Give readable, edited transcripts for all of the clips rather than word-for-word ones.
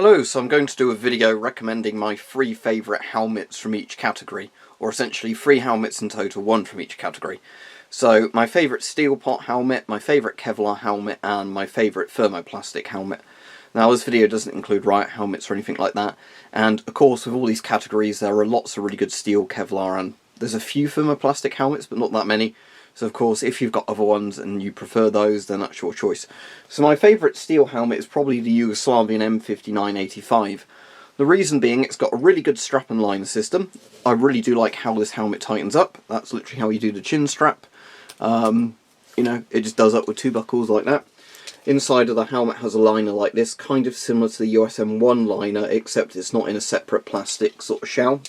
Hello, so I'm going to do a video recommending my 3 favourite helmets from each category, or essentially 3 helmets in total, 1 from each category. So my favourite steel pot helmet, my favourite Kevlar helmet, and my favourite thermoplastic helmet. Now this video doesn't include riot helmets or anything like that, and of course with all these categories there are lots of really good steel, Kevlar, and there's a few thermoplastic helmets but not that many. So of course, if you've got other ones and you prefer those, then that's your choice. So my favourite steel helmet is probably the Yugoslavian M5985. The reason being, it's got a really good strap and liner system. I really do like how this helmet tightens up. That's literally how you do the chin strap. You know, it just does up with 2 buckles like that. Inside of the helmet has a liner like this, kind of similar to the USM1 liner, except it's not in a separate plastic sort of shell.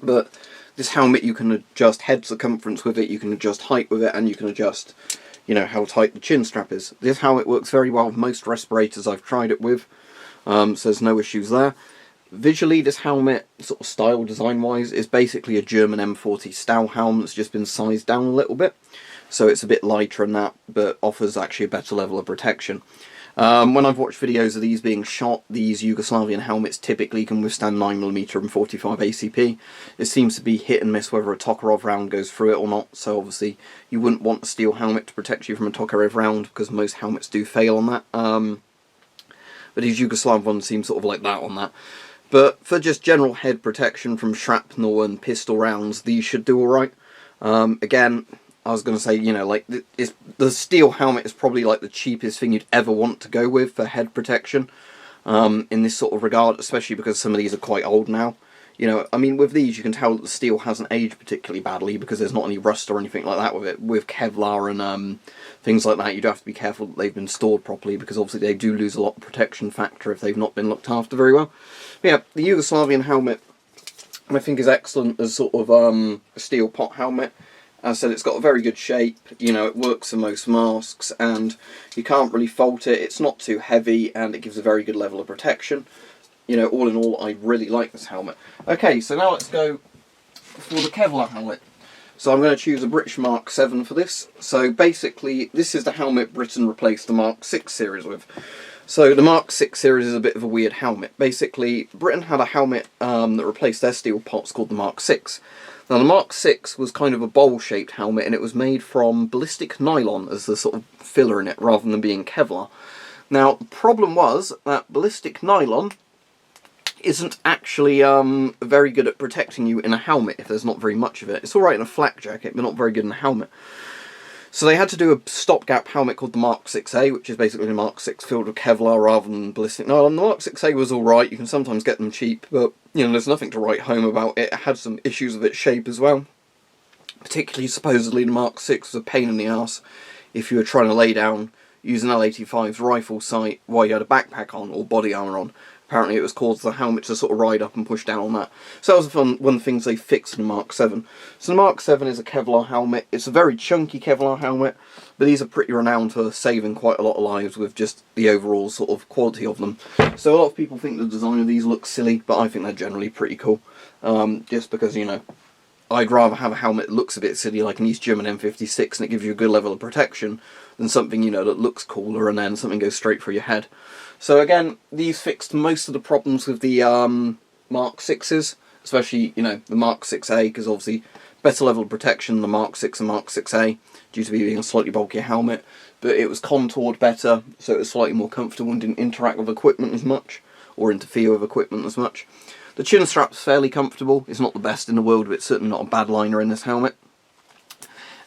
But this helmet, you can adjust head circumference with it, you can adjust height with it, and you can adjust, you know, how tight the chin strap is. This helmet works very well with most respirators I've tried it with, so there's no issues there. Visually, this helmet, sort of style design wise, is basically a German M40 style helmet that's just been sized down a little bit. So it's a bit lighter than that, but offers actually a better level of protection. When I've watched videos of these being shot, these Yugoslavian helmets typically can withstand 9mm and 45 ACP. It seems to be hit and miss whether a Tokarev round goes through it or not, so obviously you wouldn't want a steel helmet to protect you from a Tokarev round, because most helmets do fail on that. But these Yugoslav ones seem sort of like that on that. But for just general head protection from shrapnel and pistol rounds, these should do alright. Again, I was going to say, you know, like, the steel helmet is probably like the cheapest thing you'd ever want to go with for head protection in this sort of regard, especially because some of these are quite old now. You know, I mean, with these you can tell that the steel hasn't aged particularly badly because there's not any rust or anything like that with it. With Kevlar and things like that, you do have to be careful that they've been stored properly, because obviously they do lose a lot of protection factor if they've not been looked after very well. But yeah, the Yugoslavian helmet I think is excellent as sort of a steel pot helmet. As I said, it's got a very good shape, you know, it works for most masks, and you can't really fault it. It's not too heavy, and it gives a very good level of protection. You know, all in all, I really like this helmet. Okay, so now let's go for the Kevlar helmet. So I'm going to choose a British Mark 7 for this. So basically, this is the helmet Britain replaced the Mark 6 series with. So the Mark 6 series is a bit of a weird helmet. Basically, Britain had a helmet that replaced their steel pots called the Mark 6. Now the Mark 6 was kind of a bowl-shaped helmet, and it was made from ballistic nylon as the sort of filler in it, rather than being Kevlar. Now the problem was that ballistic nylon isn't actually very good at protecting you in a helmet if there's not very much of it. It's alright in a flak jacket, but not very good in a helmet. So they had to do a stopgap helmet called the Mark 6A, which is basically the Mark 6 filled with Kevlar rather than ballistic nylon. The Mark 6A was alright, you can sometimes get them cheap, but you know, there's nothing to write home about it. It had some issues with its shape as well. Particularly, supposedly, the Mark 6 was a pain in the ass if you were trying to lay down, use an L85's rifle sight while you had a backpack on or body armour on. Apparently it was caused the helmet to sort of ride up and push down on that. So that was one of the things they fixed in the Mark 7. So the Mark 7 is a Kevlar helmet. It's a very chunky Kevlar helmet, but these are pretty renowned for saving quite a lot of lives with just the overall sort of quality of them. So a lot of people think the design of these looks silly, but I think they're generally pretty cool. Just because, you know, I'd rather have a helmet that looks a bit silly, like an East German M56, and it gives you a good level of protection, than something, you know, that looks cooler and then something goes straight through your head. So again, these fixed most of the problems with the Mark 6s, especially, you know, the Mark 6A, because obviously better level of protection than the Mark 6 and Mark 6A, due to being a slightly bulkier helmet, but it was contoured better, so it was slightly more comfortable and didn't interact with equipment as much, or interfere with equipment as much. The chin strap's fairly comfortable. It's not the best in the world, but it's certainly not a bad liner in this helmet.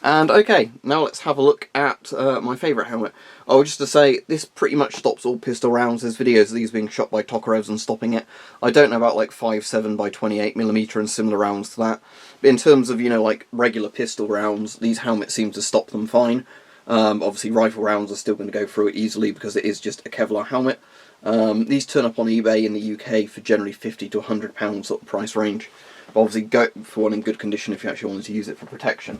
And okay, now let's have a look at my favourite helmet. Oh, just to say, this pretty much stops all pistol rounds. There's videos of these being shot by Tokarevs and stopping it. I don't know about like 5.7 by 28mm and similar rounds to that. But in terms of, you know, like regular pistol rounds, these helmets seem to stop them fine. Obviously rifle rounds are still going to go through it easily because it is just a Kevlar helmet. These turn up on eBay in the UK for generally £50 to £100 sort of price range. But obviously go for one in good condition if you actually wanted to use it for protection.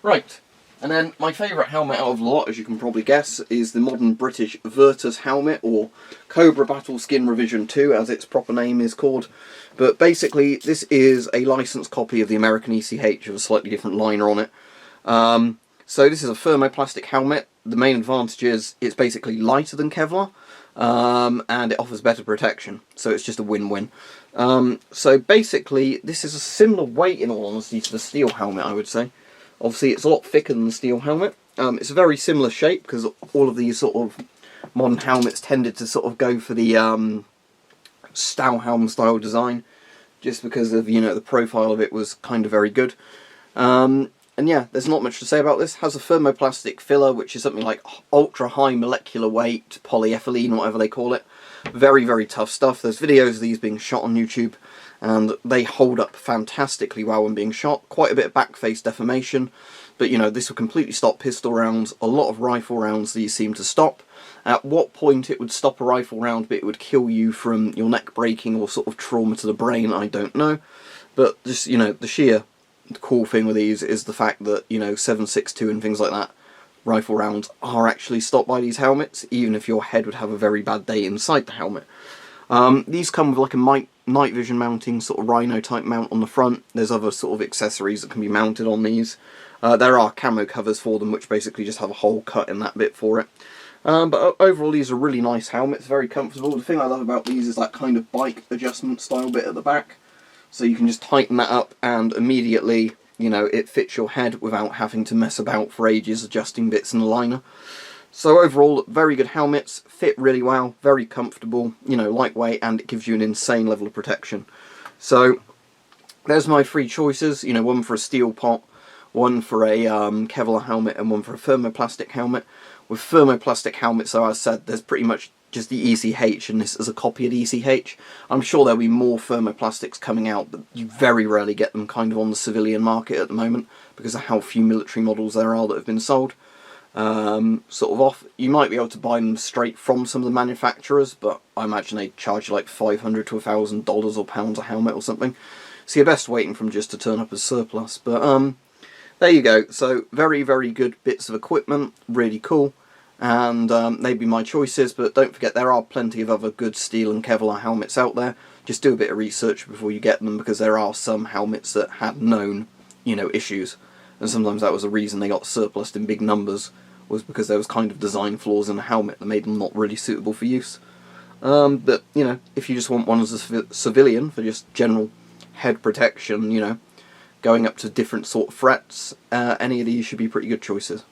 Right, and then my favourite helmet out of the lot, as you can probably guess, is the modern British Virtus helmet, or Cobra Battle Skin Revision 2 as its proper name is called. But basically this is a licensed copy of the American ECH with a slightly different liner on it. So this is a thermoplastic helmet. The main advantage is it's basically lighter than Kevlar. and it offers better protection, so it's just a win-win. So basically, this is a similar weight, in all honesty, to the steel helmet, I would say. Obviously, it's a lot thicker than the steel helmet. It's a very similar shape, because all of these sort of modern helmets tended to sort of go for the Stahlhelm style design, just because of, you know, the profile of it was kind of very good. And yeah, there's not much to say about this. It has a thermoplastic filler, which is something like ultra high molecular weight polyethylene, whatever they call it. Very, very tough stuff. There's videos of these being shot on YouTube, and they hold up fantastically well when being shot. Quite a bit of back face deformation, but you know, this will completely stop pistol rounds. A lot of rifle rounds these seem to stop. At what point it would stop a rifle round but it would kill you from your neck breaking or sort of trauma to the brain, I don't know. But just, you know, the sheer cool thing with these is the fact that, you know, 7.62 and things like that, rifle rounds are actually stopped by these helmets, even if your head would have a very bad day inside the helmet. These come with like a night vision mounting, sort of rhino type mount on the front. There's other sort of accessories that can be mounted on these. There are camo covers for them, which basically just have a hole cut in that bit for it. But overall, these are really nice helmets, very comfortable. The thing I love about these is that kind of bike adjustment style bit at the back. So you can just tighten that up and immediately, you know, it fits your head without having to mess about for ages adjusting bits in the liner. So overall, very good helmets, fit really well, very comfortable, you know, lightweight, and it gives you an insane level of protection. So there's my three choices, you know, one for a steel pot, one for a Kevlar helmet, and one for a thermoplastic helmet. With thermoplastic helmets, so as I said, there's pretty much just the ECH, and this is a copy of the ECH. I'm sure there'll be more thermoplastics coming out, but you very rarely get them kind of on the civilian market at the moment, because of how few military models there are that have been sold. Sort of off, you might be able to buy them straight from some of the manufacturers, but I imagine they charge you like $500 to $1,000 or pounds a helmet or something. So you're best waiting for them just to turn up as surplus. But there you go. So very, very good bits of equipment, really cool. And they'd be my choices, but don't forget there are plenty of other good steel and Kevlar helmets out there. Just do a bit of research before you get them, because there are some helmets that had known, you know, issues, and sometimes that was the reason they got surplused in big numbers, was because there was kind of design flaws in the helmet that made them not really suitable for use. But, you know, if you just want one as a civilian for just general head protection, you know, going up to different sort of threats, any of these should be pretty good choices.